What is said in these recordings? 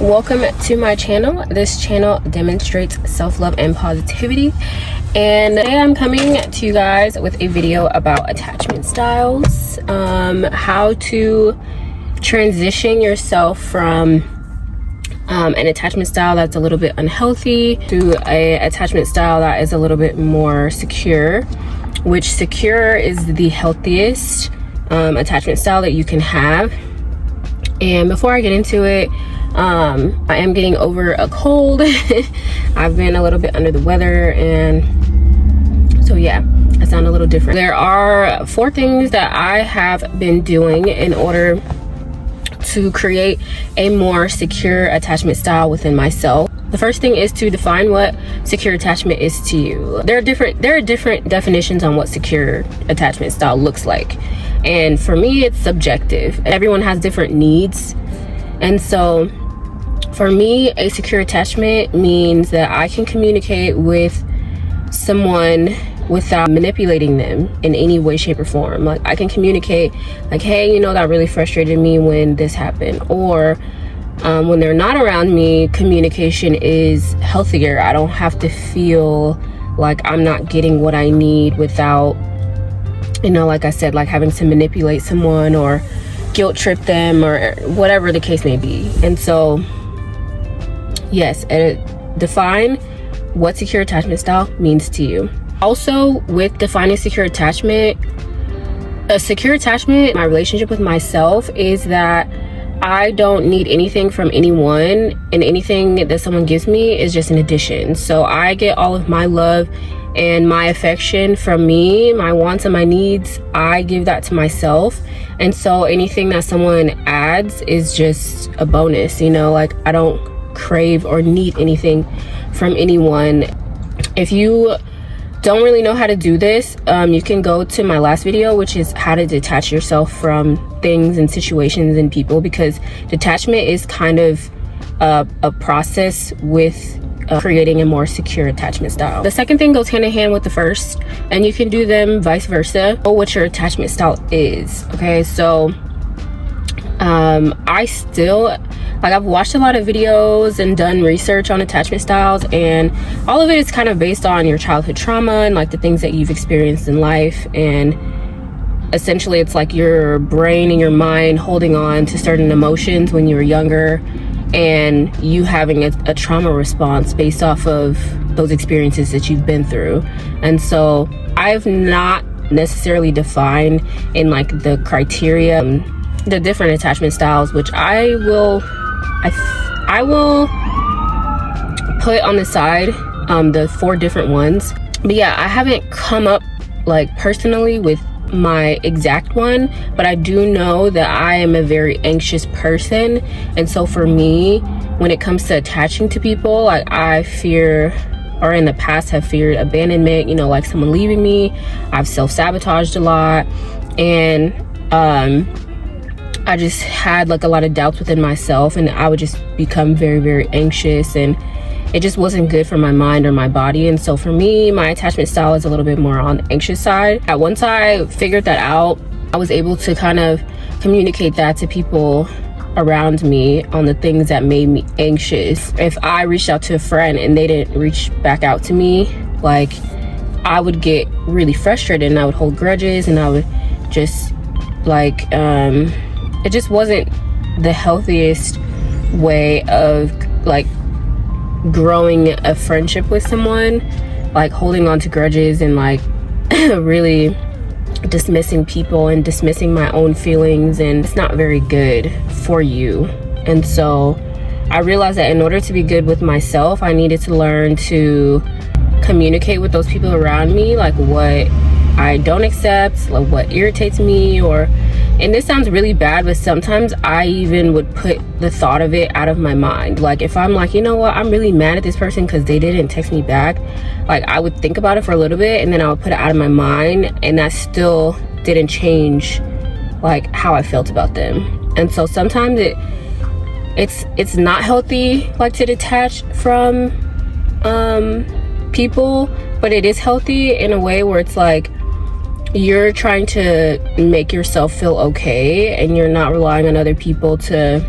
Welcome to my channel. This channel demonstrates self-love and positivity, and today I'm coming to you guys with a video about attachment styles, how to transition yourself from an attachment style that's a little bit unhealthy to a attachment style that is a little bit more secure, which secure is the healthiest attachment style that you can have. And before I get into it, I am getting over a cold. I've been a little bit under the weather, and so yeah, I sound a little different. There are 4 things that I have been doing in order to create a more secure attachment style within myself. The first thing is to define what secure attachment is to you. There are different definitions on what secure attachment style looks like, and for me it's subjective. Everyone has different needs, and so for me, a secure attachment means that I can communicate with someone without manipulating them in any way, shape, or form. Like, I can communicate like, hey, you know, that really frustrated me when this happened, or when they're not around me, communication is healthier. I don't have to feel like I'm not getting what I need without, you know, like I said, like having to manipulate someone or guilt trip them or whatever the case may be. And so yes, define what secure attachment style means to you. Also, with defining secure attachment, a secure attachment, my relationship with myself, is that I don't need anything from anyone, and anything that someone gives me is just an addition. So I get all of my love and my affection from me, my wants and my needs. I give that to myself, and so anything that someone adds is just a bonus. You know, like, I don't crave or need anything from anyone. If you don't really know how to do this, you can go to my last video, which is how to detach yourself from things and situations and people, because detachment is kind of a process with creating a more secure attachment style. The second thing goes hand in hand with the first, and you can do them vice versa. Know what your attachment style is. Okay, so I still, like, I've watched a lot of videos and done research on attachment styles, and all of it is kind of based on your childhood trauma and like the things that you've experienced in life. And essentially it's like your brain and your mind holding on to certain emotions when you were younger, and you having a trauma response based off of those experiences that you've been through. And so I've not necessarily defined in like the criteria the different attachment styles, which I will put on the side, the 4 different ones. But yeah, I haven't come up like personally with my exact one, but I do know that I am a very anxious person, and so for me, when it comes to attaching to people, like, I fear, or in the past have feared, abandonment, you know, like someone leaving me. I've self-sabotaged a lot, and I just had like a lot of doubts within myself, and I would just become very, very anxious, and it just wasn't good for my mind or my body. And so for me, my attachment style is a little bit more on the anxious side. Once I figured that out, I was able to kind of communicate that to people around me on the things that made me anxious. If I reached out to a friend and they didn't reach back out to me, like, I would get really frustrated, and I would hold grudges, and I would just like, it just wasn't the healthiest way of like growing a friendship with someone, like holding on to grudges and like really dismissing people and dismissing my own feelings, and it's not very good for you. And so I realized that in order to be good with myself, I needed to learn to communicate with those people around me, like what I don't accept, like what irritates me, or, and this sounds really bad, but sometimes I even would put the thought of it out of my mind. Like, if I'm like, you know what, I'm really mad at this person because they didn't text me back, like, I would think about it for a little bit, and then I would put it out of my mind, and that still didn't change like how I felt about them. And so sometimes it's not healthy, like, to detach from people, but it is healthy in a way where it's like you're trying to make yourself feel okay, and you're not relying on other people to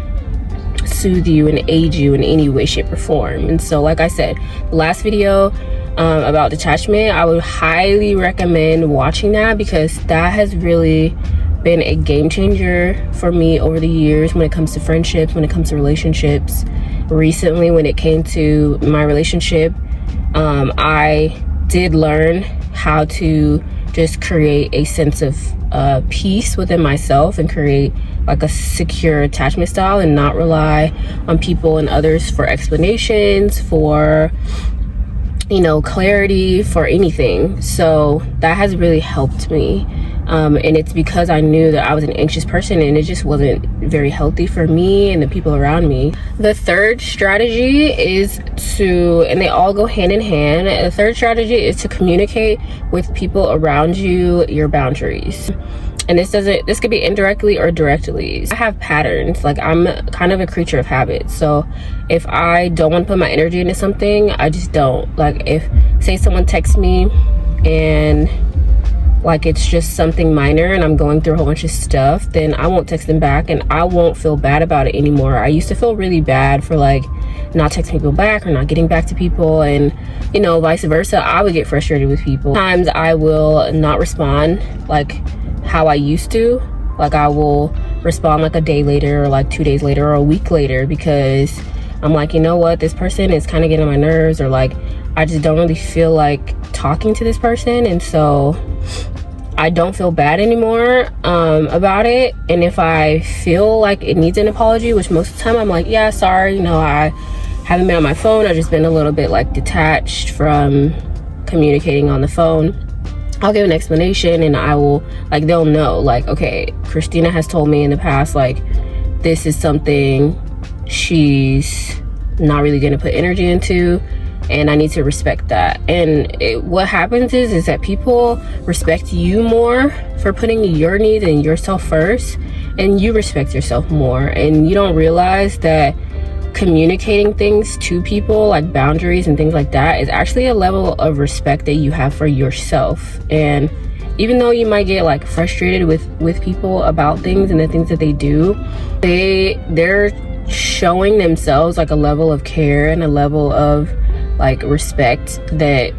soothe you and aid you in any way, shape, or form. And so, like I said, the last video about detachment, I would highly recommend watching that, because that has really been a game changer for me over the years when it comes to friendships, when it comes to relationships. Recently, when it came to my relationship, I did learn how to just create a sense of peace within myself and create like a secure attachment style, and not rely on people and others for explanations, for, you know, clarity, for anything. So that has really helped me. And it's because I knew that I was an anxious person, and it just wasn't very healthy for me and the people around me. The third strategy is to, and they all go hand in hand, the third strategy is to communicate with people around you your boundaries. And this could be indirectly or directly. I have patterns. Like, I'm kind of a creature of habit. So if I don't want to put my energy into something, I just don't. Like, if, say, someone texts me and like it's just something minor and I'm going through a whole bunch of stuff, then I won't text them back, and I won't feel bad about it anymore. I used to feel really bad for like not texting people back or not getting back to people, and, you know, vice versa. I would get frustrated with people. Sometimes I will not respond like how I used to. Like, I will respond like a day later, or like 2 days later, or a week later, because I'm like, you know what, this person is kind of getting on my nerves, or like I just don't really feel like talking to this person. And so I don't feel bad anymore about it. And if I feel like it needs an apology, which most of the time I'm like, yeah, sorry, you know, I haven't been on my phone, I've just been a little bit like detached from communicating on the phone, I'll give an explanation, and I will, like, they'll know, like, okay, Christina has told me in the past, like, this is something she's not really gonna put energy into, and I need to respect that. And what happens is that people respect you more for putting your needs and yourself first, and you respect yourself more. And you don't realize that communicating things to people, like boundaries and things like that, is actually a level of respect that you have for yourself. And even though you might get like frustrated with people about things and the things that they do, they're showing themselves like a level of care and a level of like respect that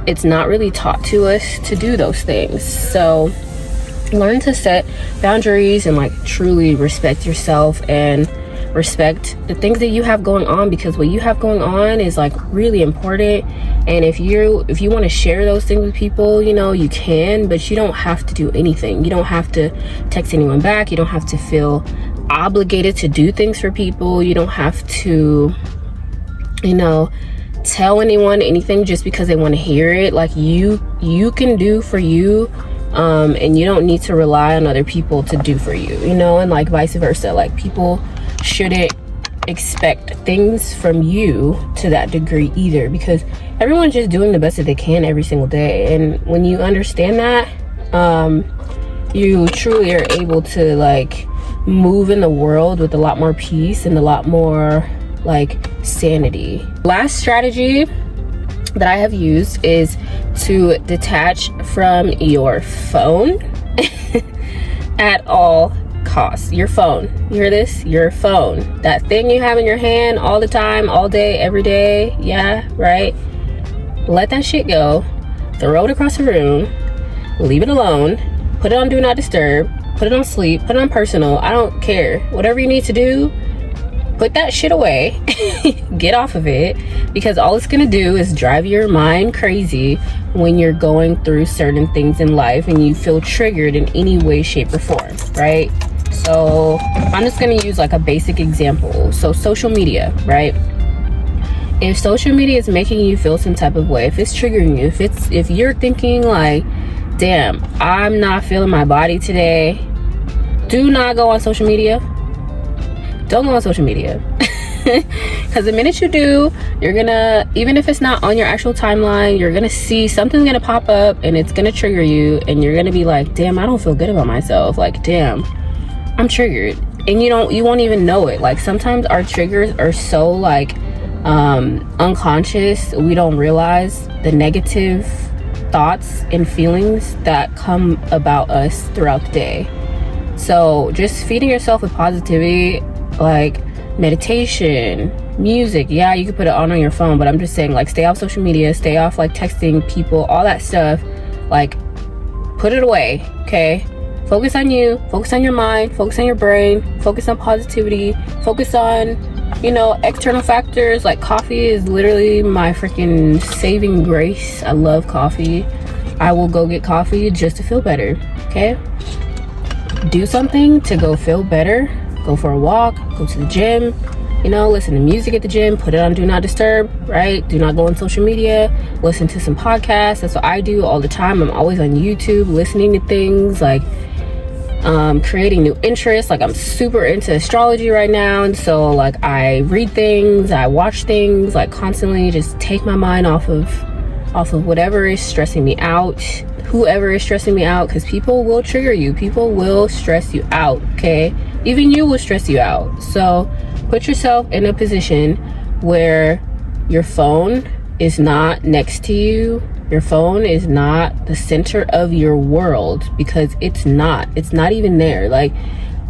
it's not really taught to us to do those things. So learn to set boundaries and like truly respect yourself and respect the things that you have going on, because what you have going on is like really important. And if you want to share those things with people, you know, you can, but you don't have to do anything. You don't have to text anyone back. You don't have to feel obligated to do things for people. You don't have to, you know, tell anyone anything just because they want to hear it. Like, you can do for you, and you don't need to rely on other people to do for you, you know, and like vice versa. Like, people shouldn't expect things from you to that degree either, because everyone's just doing the best that they can every single day. And when you understand that, you truly are able to like move in the world with a lot more peace and a lot more like sanity. Last strategy that I have used is to detach from your phone at all costs. Your phone, you hear this? Your phone, that thing you have in your hand all the time, all day, every day. Yeah, right? Let that shit go. Throw it across the room. Leave it alone. Put it on do not disturb. Put it on sleep. Put it on personal. I don't care. Whatever you need to do, put that shit away. Get off of it, because all it's gonna do is drive your mind crazy when you're going through certain things in life and you feel triggered in any way, shape, or form, right? So I'm just gonna use like a basic example. So social media, right? If social media is making you feel some type of way, if it's triggering you, if you're thinking like, damn, I'm not feeling my body today, do not go on social media. Don't go on social media. Because the minute you do, you're gonna, even if it's not on your actual timeline, you're gonna see something's gonna pop up and it's gonna trigger you, and you're gonna be like, damn, I don't feel good about myself. Like, damn, I'm triggered. And you won't even know it. Like, sometimes our triggers are so like unconscious, we don't realize the negative thoughts and feelings that come about us throughout the day. So just feeding yourself with positivity, like meditation, music. Yeah, you can put it on your phone, but I'm just saying, like, stay off social media, stay off like texting people, all that stuff. Like, put it away, okay? Focus on you, focus on your mind, focus on your brain, focus on positivity, focus on, you know, external factors. Like, coffee is literally my freaking saving grace. I love coffee. I will go get coffee just to feel better, okay? Do something to go feel better. Go for a walk, go to the gym, you know, listen to music at the gym, put it on do not disturb, right? Do not go on social media, listen to some podcasts. That's what I do all the time. I'm always on YouTube listening to things, like creating new interests. Like, I'm super into astrology right now, and so like I read things, I watch things, like constantly just take my mind off of whatever is stressing me out, whoever is stressing me out, because people will trigger you, people will stress you out, okay? Even you will stress you out. So put yourself in a position where your phone is not next to you. Your phone is not the center of your world, because it's not even there. Like,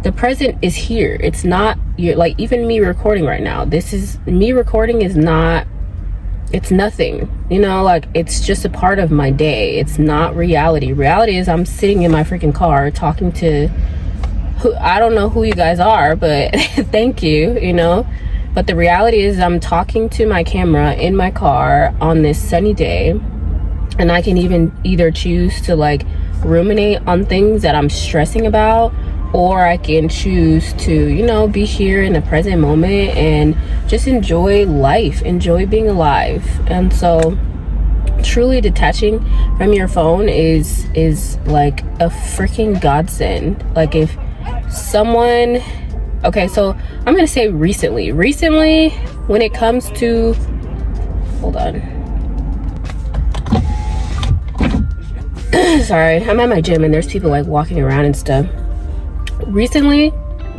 the present is here. It's not, you're like, even me recording right now, this is me recording, is not, it's nothing, you know, like, it's just a part of my day. It's not reality. Reality is I'm sitting in my freaking car talking to who, I don't know who you guys are, but thank you, you know. But the reality is I'm talking to my camera in my car on this sunny day, and I can even either choose to like ruminate on things that I'm stressing about, or I can choose to, you know, be here in the present moment and just enjoy life, enjoy being alive. And so truly detaching from your phone is like a freaking godsend. Like, if someone, okay, so I'm gonna say recently when it comes to, hold on, sorry, I'm at my gym and there's people like walking around and stuff. Recently,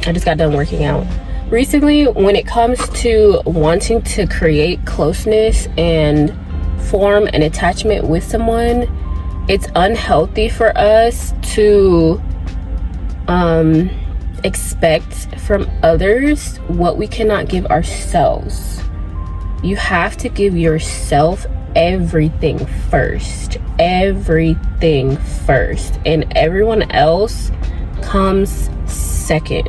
I just got done working out. Recently, when it comes to wanting to create closeness and form an attachment with someone, it's unhealthy for us to expect from others what we cannot give ourselves. You have to give yourself everything first, and everyone else comes second.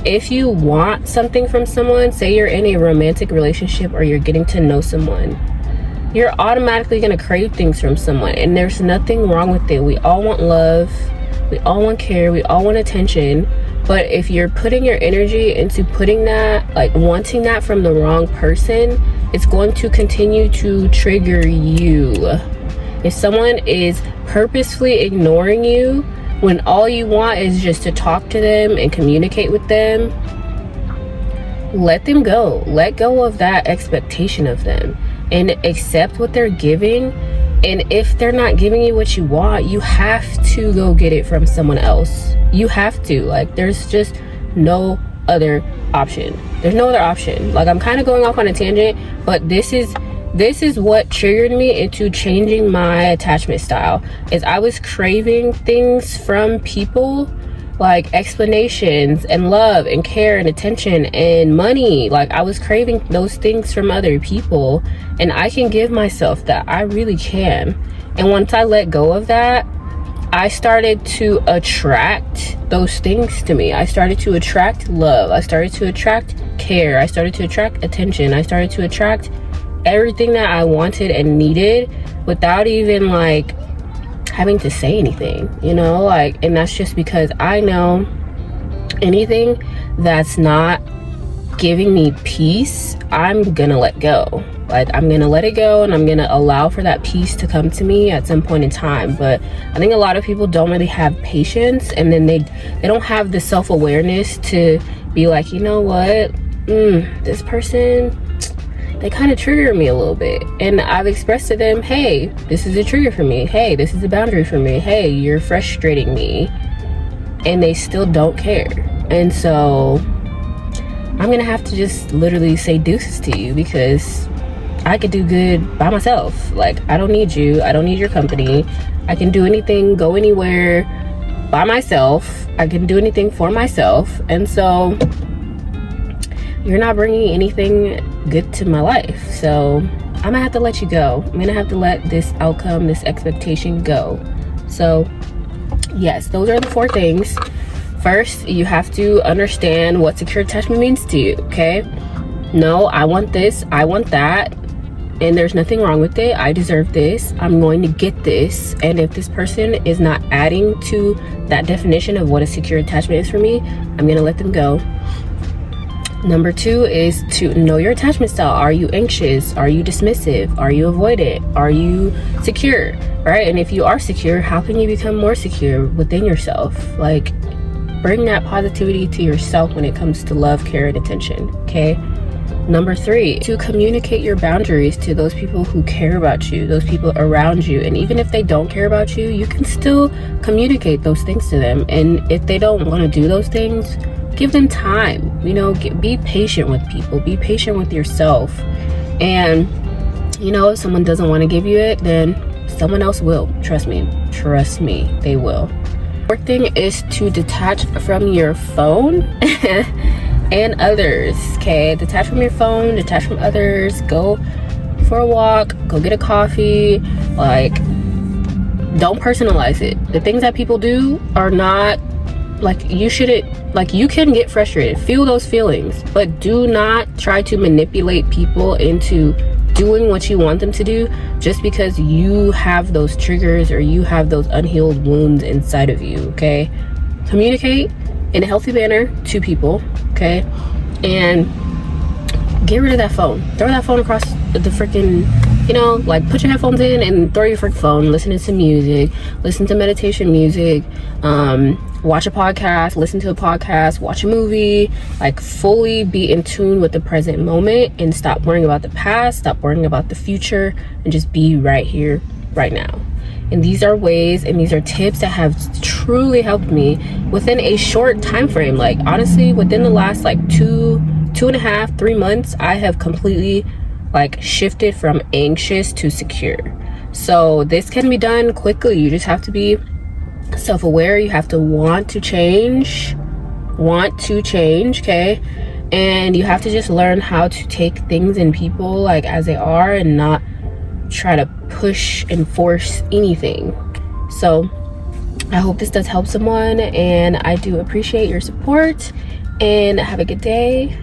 If you want something from someone, say you're in a romantic relationship or you're getting to know someone, you're automatically going to crave things from someone, and there's nothing wrong with it. We all want love, we all want care, we all want attention. But if you're putting your energy into putting that, like wanting that from the wrong person, it's going to continue to trigger you. If someone is purposefully ignoring you when all you want is just to talk to them and communicate with them, let them go. Let go of that expectation of them and accept what they're giving. And if they're not giving you what you want, you have to go get it from someone else. You have to. Like, there's just no other option. There's no other option. Like, I'm kind of going off on a tangent, but this is what triggered me into changing my attachment style. Is I was craving things from people, like explanations and love and care and attention and money. Like, I was craving those things from other people, and I can give myself that. I really can. And once I let go of that, I started to attract those things to me. I started to attract love. I started to attract care. I started to attract attention. I started to attract everything that I wanted and needed without even like having to say anything, you know. Like, and that's just because I know anything that's not giving me peace, I'm gonna let go. Like, I'm gonna let it go, and I'm gonna allow for that peace to come to me at some point in time. But I think a lot of people don't really have patience, and then they don't have the self-awareness to be like, you know what, this person, they kind of trigger me a little bit. And I've expressed to them, hey, this is a trigger for me. Hey, this is a boundary for me. Hey, you're frustrating me. And they still don't care. And so I'm gonna have to just literally say deuces to you, because I could do good by myself. Like, I don't need you. I don't need your company. I can do anything, go anywhere by myself. I can do anything for myself. And so you're not bringing anything good to my life. So I'm gonna have to let you go. I'm gonna have to let this outcome, this expectation go. So yes, those are the 4 things. First, you have to understand what secure attachment means to you, okay? No, I want this, I want that, and there's nothing wrong with it. I deserve this. I'm going to get this. And if this person is not adding to that definition of what a secure attachment is for me, I'm gonna let them go. Number 2 is to know your attachment style. Are you anxious? Are you dismissive? Are you avoidant? Are you secure? Right? And if you are secure, how can you become more secure within yourself? Like, bring that positivity to yourself when it comes to love, care, and attention. Okay? Number 3, to communicate your boundaries to those people who care about you, those people around you. And even if they don't care about you, you can still communicate those things to them. And if they don't want to do those things, give them time. You know, be patient with people. Be patient with yourself. And, you know, if someone doesn't want to give you it, then someone else will. Trust me. Trust me, they will. 4th thing is to detach from your phone and others, okay? Detach from your phone, detach from others, go for a walk, go get a coffee. Like, don't personalize it. The things that people do are not, like, you shouldn't, like, you can get frustrated, feel those feelings, but do not try to manipulate people into doing what you want them to do just because you have those triggers or you have those unhealed wounds inside of you, okay? Communicate in a healthy manner to people, okay? And get rid of that phone. Throw that phone across the freaking, you know, like, put your headphones in and throw your freaking phone. Listen to some music, listen to meditation music, watch a podcast, listen to a podcast, watch a movie. Like, fully be in tune with the present moment and stop worrying about the past, stop worrying about the future, and just be right here, right now. And these are ways and these are tips that have truly helped me within a short time frame. Like, honestly, within the last like 2.5, 3 months, I have completely like shifted from anxious to secure. So this can be done quickly. You just have to be self-aware. You have to want to change, okay? And you have to just learn how to take things and people like as they are and not try to push and force anything. So I hope this does help someone, and I do appreciate your support, and have a good day.